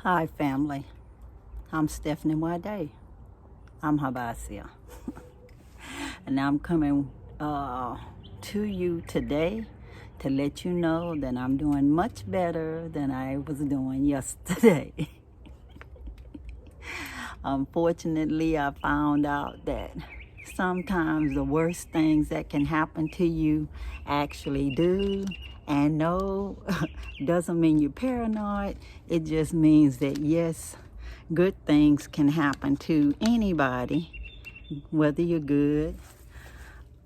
Hi, family. I'm Stephanie Wade. I'm Habasia. And I'm coming to you today to let you know that I'm doing much better than I was doing yesterday. Unfortunately, I found out that sometimes the worst things that can happen to you actually do. And no, doesn't mean you're paranoid. It just means that yes, good things can happen to anybody, whether you're good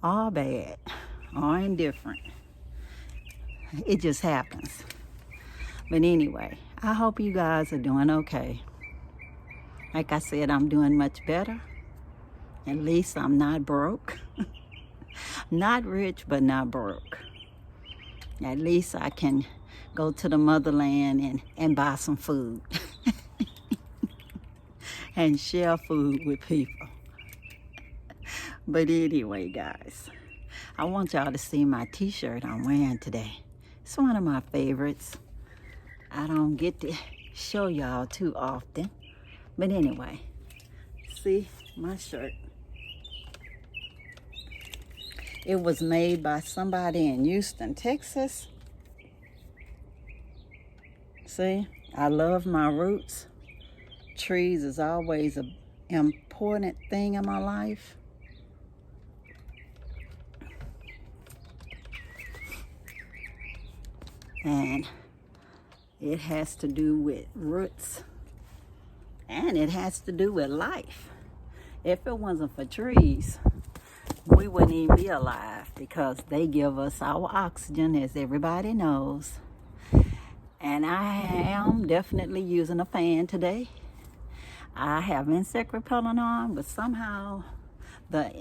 or bad or indifferent. It just happens. But anyway, I hope you guys are doing okay. Like I said, I'm doing much better. At least I'm not broke. Not rich, but not broke. At least I can go to the motherland and buy some food and share food with people. But anyway, guys, I want y'all to see my t-shirt I'm wearing today. It's one of my favorites. I don't get to show y'all too often. But anyway, see my shirt. It was made by somebody in Houston, Texas. See, I love my roots. Trees is always an important thing in my life. And it has to do with roots. And it has to do with life. If it wasn't for trees, we wouldn't even be alive because they give us our oxygen, as everybody knows. And I am definitely using a fan today. I have insect repellent on, but somehow the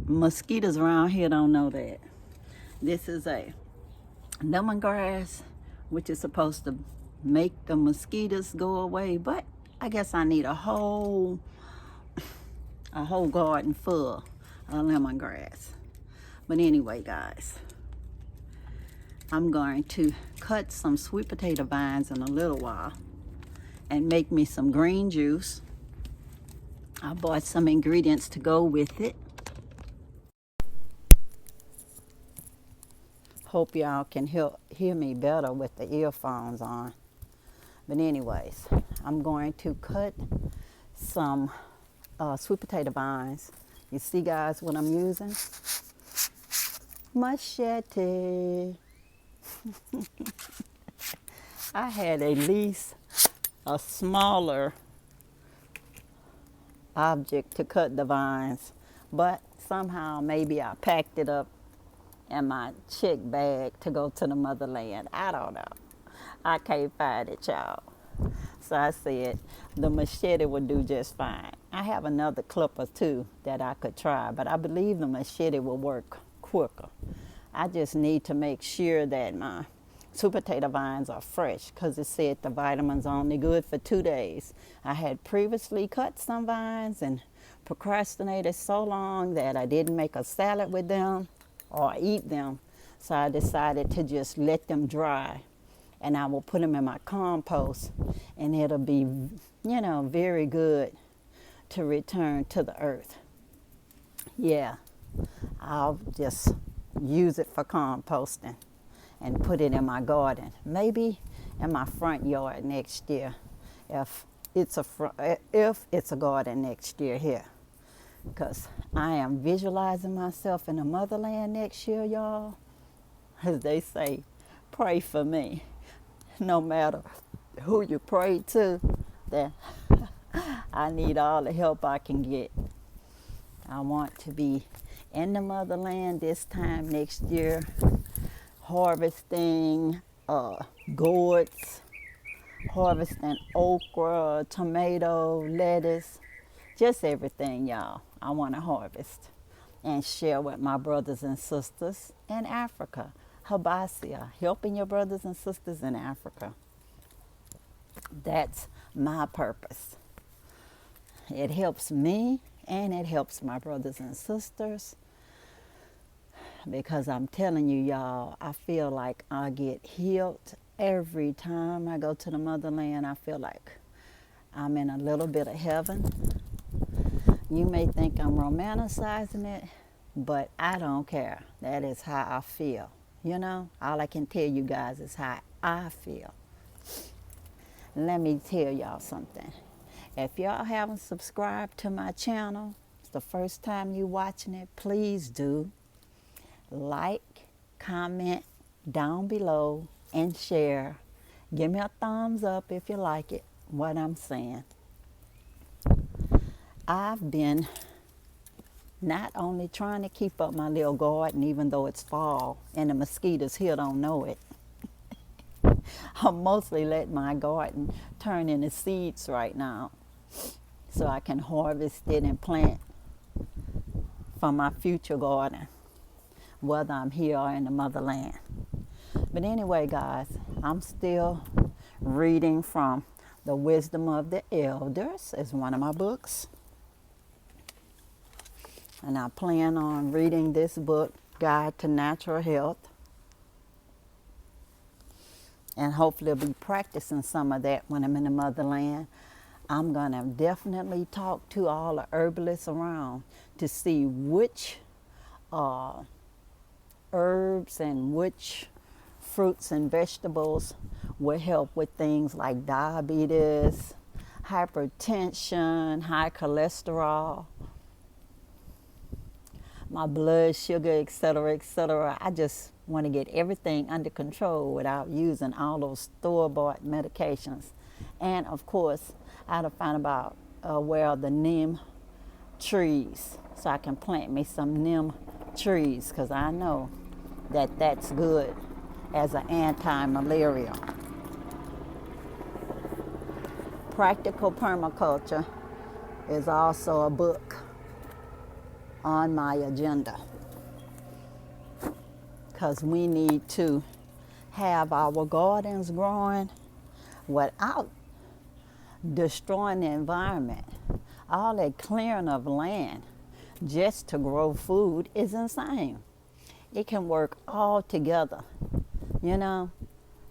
mosquitoes around here don't know that. This is a lemongrass, which is supposed to make the mosquitoes go away, but I guess I need a whole garden full of lemongrass. But anyway, guys, I'm going to cut some sweet potato vines in a little while and make me some green juice. I bought some ingredients to go with it. Hope y'all can hear me better with the earphones on. But anyways, I'm going to cut some sweet potato vines. You see, guys, what I'm using? Machete. I had at least a smaller object to cut the vines, but somehow maybe I packed it up in my check bag to go to the motherland. I don't know. I can't find it, y'all. So I said the machete would do just fine. I have another clipper too that I could try, but I believe the machete will work quicker. I just need to make sure that my sweet potato vines are fresh because it said the vitamins are only good for 2 days. I had previously cut some vines and procrastinated so long that I didn't make a salad with them or eat them. So I decided to just let them dry, and I will put them in my compost, and it'll be, very good to return to the earth. Yeah, I'll just use it for composting and put it in my garden, maybe in my front yard next year, if it's a garden next year here, because I am visualizing myself in the motherland next year, y'all. As they say, pray for me. No matter who you pray to, that I need all the help I can get. I want to be in the motherland this time next year, harvesting gourds, harvesting okra, tomato, lettuce, just everything, y'all. I want to harvest and share with my brothers and sisters in Africa. Habasia, helping your brothers and sisters in Africa. That's my purpose. It helps me and it helps my brothers and sisters, because I'm telling you, y'all, I feel like I get healed every time I go to the motherland. I feel like I'm in a little bit of heaven. You may think I'm romanticizing it, but I don't care. That is how I feel. You know, all I can tell you guys is how I feel. Let me tell y'all something. If y'all haven't subscribed to my channel, it's the first time you watching it, please do. Like, comment down below, and share. Give me a thumbs up if you like it, what I'm saying. I've been not only trying to keep up my little garden, even though it's fall and the mosquitoes here don't know it. I'm mostly letting my garden turn into seeds right now so I can harvest it and plant for my future garden, whether I'm here or in the motherland. But anyway, guys, I'm still reading from The Wisdom of the Elders as one of my books. And I plan on reading this book, Guide to Natural Health. And hopefully I'll be practicing some of that when I'm in the motherland. I'm going to definitely talk to all the herbalists around to see which herbs and which fruits and vegetables will help with things like diabetes, hypertension, high cholesterol, my blood sugar, etc., etc. I just want to get everything under control without using all those store-bought medications. And of course, I had to find about where are the neem trees so I can plant me some neem trees, because I know that that's good as an anti-malaria. Practical Permaculture is also a book on my agenda, because we need to have our gardens growing without destroying the environment. All that clearing of land just to grow food is insane. It can work all together, you know,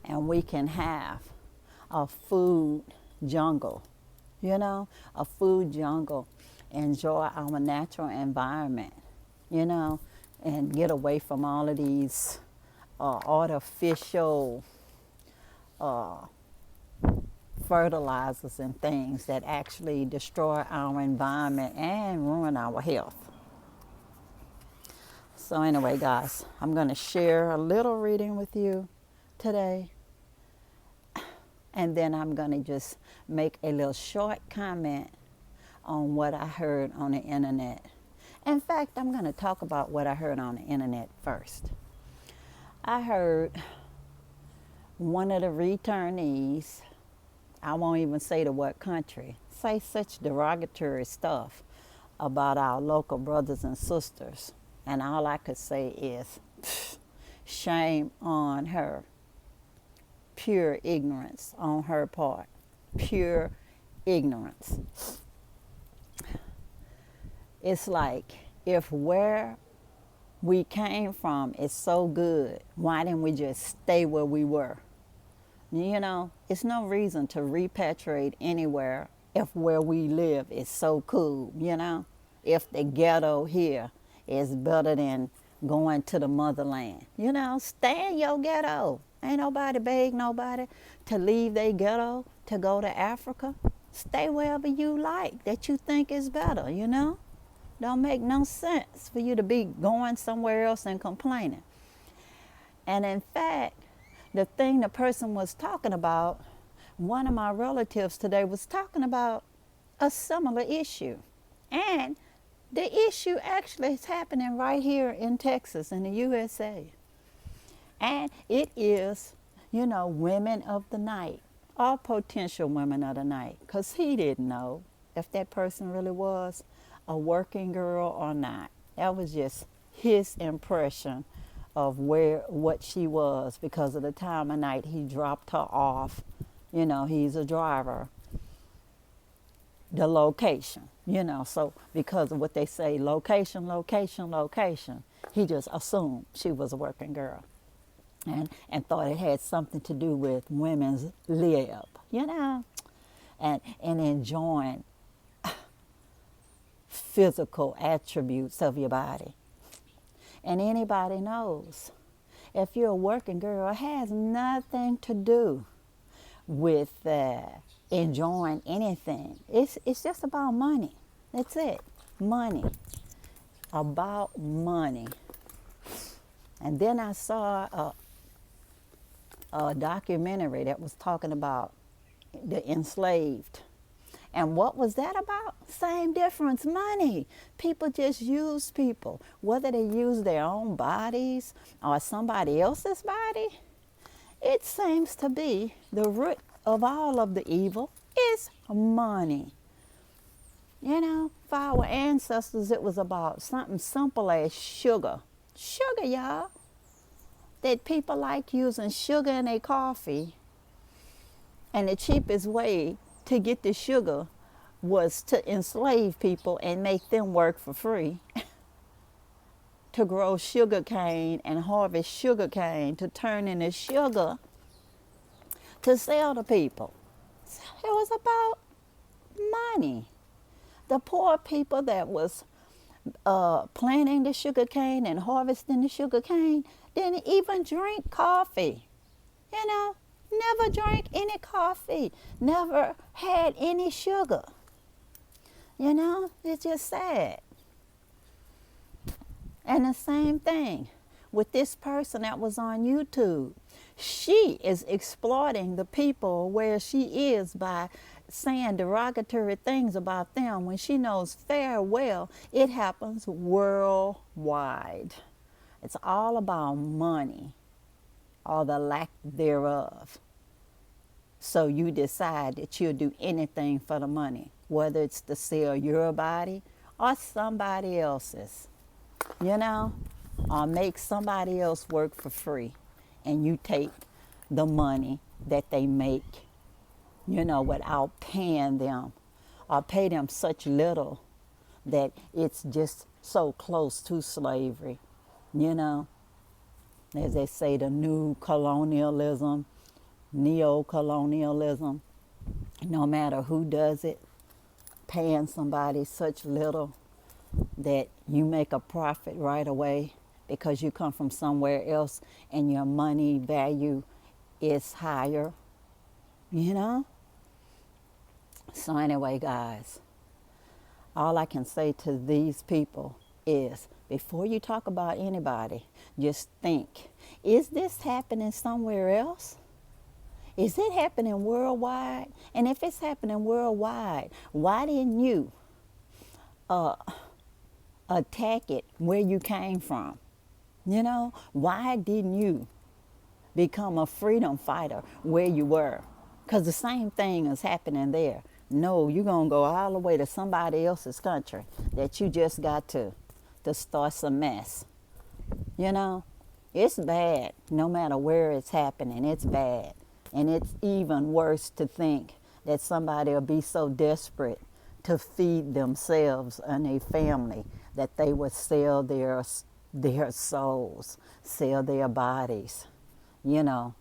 and we can have a food jungle, you know, a food jungle. Enjoy our natural environment, you know, and get away from all of these artificial fertilizers and things that actually destroy our environment and ruin our health. So anyway, guys, I'm going to share a little reading with you today. And then I'm going to just make a little short comment on what I heard on the internet. In fact, I'm going to talk about what I heard on the internet first. I heard one of the returnees, I won't even say to what country, say such derogatory stuff about our local brothers and sisters. And all I could say is, shame on her. Pure ignorance on her part. Pure ignorance. It's like, if where we came from is so good, why didn't we just stay where we were? You know, it's no reason to repatriate anywhere if where we live is so cool, you know? If the ghetto here is better than going to the motherland. You know, stay in your ghetto. Ain't nobody beg nobody to leave their ghetto to go to Africa. Stay wherever you like that you think is better, you know? Don't make no sense for you to be going somewhere else and complaining. And in fact, the thing the person was talking about, one of my relatives today was talking about a similar issue. And the issue actually is happening right here in Texas, in the USA. And it is, you know, women of the night, or potential women of the night, because he didn't know if that person really was a working girl or not. That was just his impression of what she was, because of the time of night he dropped her off. You know, he's a driver. The location, you know, so because of what they say, location, location, location, he just assumed she was a working girl and thought it had something to do with women's lib, you know. and enjoying physical attributes of your body. And anybody knows, if you're a working girl, it has nothing to do with enjoying anything. It's just about money. That's it. Money. About money. And then I saw a documentary that was talking about the enslaved. And what was that about? Same difference, money. People just use people, whether they use their own bodies or somebody else's body. It seems to be the root of all of the evil is money. You know, for our ancestors, it was about something simple as sugar. Sugar, y'all. That people like using sugar in their coffee, and the cheapest way to get the sugar was to enslave people and make them work for free to grow sugar cane and harvest sugar cane to turn into sugar to sell to people. It was about money. The poor people that was planting the sugar cane and harvesting the sugar cane didn't even drink coffee. You know, never drank any coffee, never had any sugar. You know, it's just sad. And the same thing with this person that was on YouTube. She is exploiting the people where she is by saying derogatory things about them when she knows fair well it happens worldwide. It's all about money or the lack thereof. So you decide that you'll do anything for the money, whether it's to sell your body or somebody else's, you know, or make somebody else work for free, and you take the money that they make, you know, without paying them or pay them such little that it's just so close to slavery, you know. As they say, the new colonialism, neo-colonialism, no matter who does it, paying somebody such little that you make a profit right away because you come from somewhere else and your money value is higher, you know? So anyway, guys, all I can say to these people is, before you talk about anybody, just think, is this happening somewhere else? Is it happening worldwide? And if it's happening worldwide, why didn't you attack it where you came from? You know, why didn't you become a freedom fighter where you were? Because the same thing is happening there. No, you're going to go all the way to somebody else's country that you just got to start some mess. You know, it's bad no matter where it's happening. It's bad. And it's even worse to think that somebody will be so desperate to feed themselves and their family that they would sell their souls, sell their bodies, you know.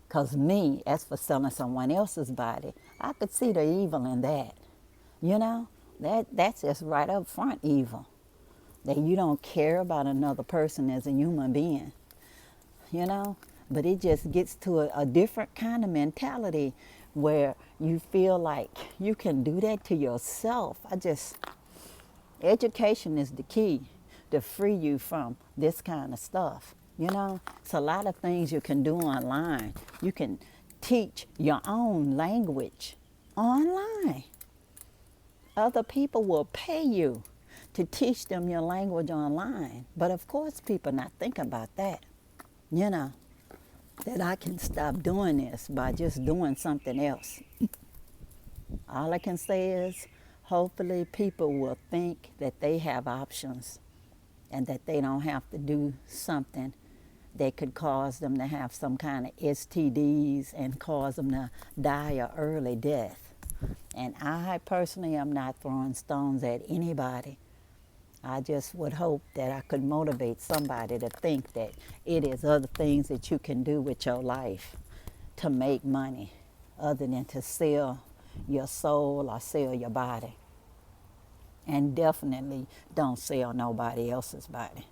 Because me, as for selling someone else's body, I could see the evil in that. You know, that's just right up front evil. That you don't care about another person as a human being, you know. But it just gets to a different kind of mentality where you feel like you can do that to yourself. Education is the key to free you from this kind of stuff. You know, it's a lot of things you can do online. You can teach your own language online. Other people will pay you to teach them your language online. But of course, people not thinking about that, you know, that I can stop doing this by just doing something else. All I can say is, hopefully people will think that they have options and that they don't have to do something that could cause them to have some kind of STDs and cause them to die an early death. And I personally am not throwing stones at anybody. I just would hope that I could motivate somebody to think that it is other things that you can do with your life to make money other than to sell your soul or sell your body. And definitely don't sell nobody else's body,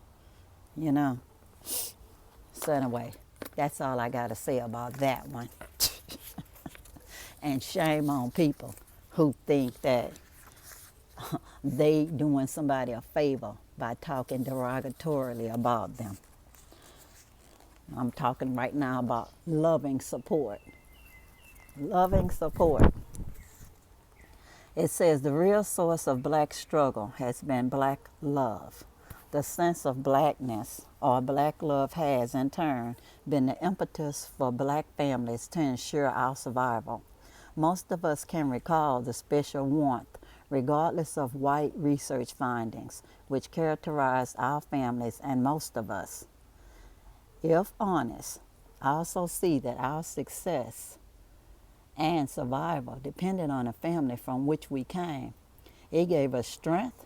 you know. So anyway, that's all I got to say about that one. And shame on people who think that they doing somebody a favor by talking derogatorily about them. I'm talking right now about loving support. Loving support. It says the real source of black struggle has been black love. The sense of blackness or black love has, in turn, been the impetus for black families to ensure our survival. Most of us can recall the special warmth, regardless of white research findings, which characterized our families and most of us. If honest, I also see that our success and survival depended on the family from which we came. It gave us strength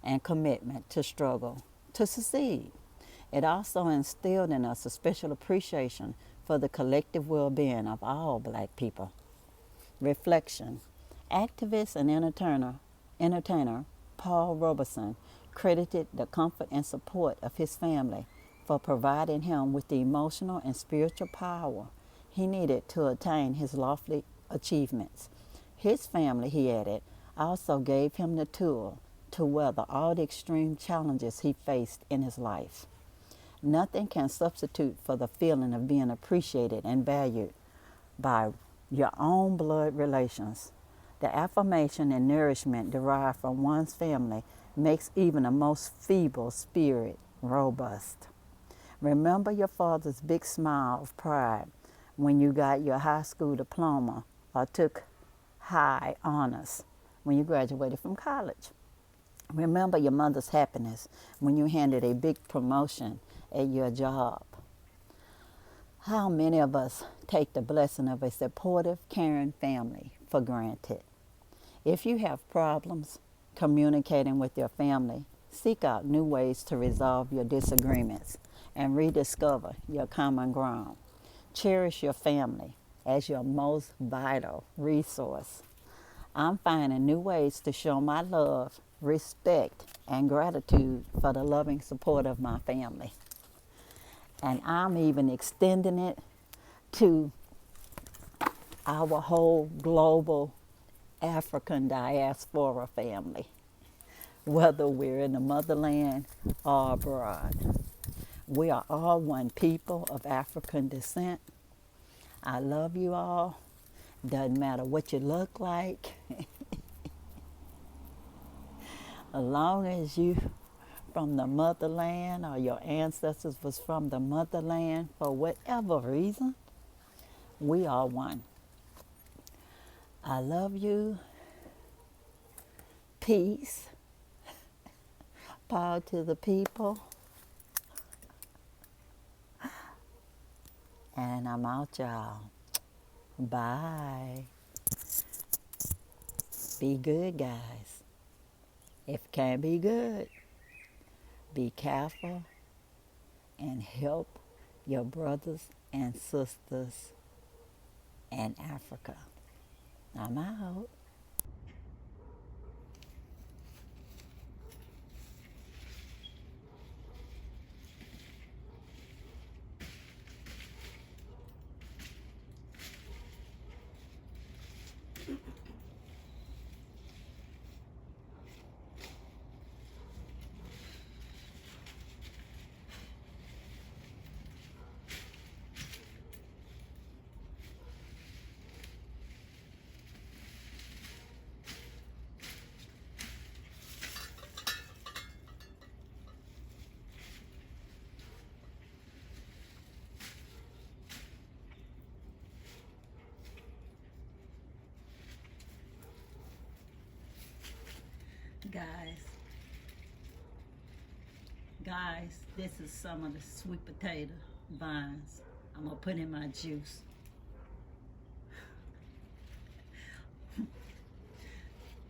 and commitment to struggle, to succeed. It also instilled in us a special appreciation for the collective well-being of all black people. Reflection. Activist and entertainer Paul Robeson credited the comfort and support of his family for providing him with the emotional and spiritual power he needed to attain his lofty achievements. His family, he added, also gave him the tool to weather all the extreme challenges he faced in his life. Nothing can substitute for the feeling of being appreciated and valued by your own blood relations. The affirmation and nourishment derived from one's family makes even the most feeble spirit robust. Remember your father's big smile of pride when you got your high school diploma or took high honors when you graduated from college. Remember your mother's happiness when you handed a big promotion at your job. How many of us take the blessing of a supportive, caring family for granted? If you have problems communicating with your family, seek out new ways to resolve your disagreements and rediscover your common ground. Cherish your family as your most vital resource. I'm finding new ways to show my love, respect, and gratitude for the loving support of my family. And I'm even extending it to our whole global African diaspora family, whether we're in the motherland or abroad. We are all one people of African descent. I love you all. Doesn't matter what you look like. As long as you from the motherland or your ancestors was from the motherland for whatever reason, we are one. I love you. Peace. Power to the people. And I'm out, y'all. Bye. Be good, guys. If it can't be good, be careful and help your brothers and sisters in Africa. I'm out. Guys, this is some of the sweet potato vines I'm gonna put in my juice.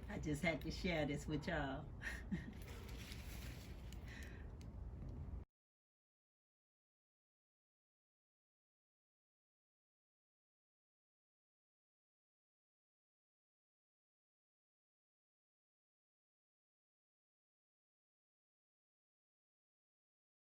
I just had to share this with y'all.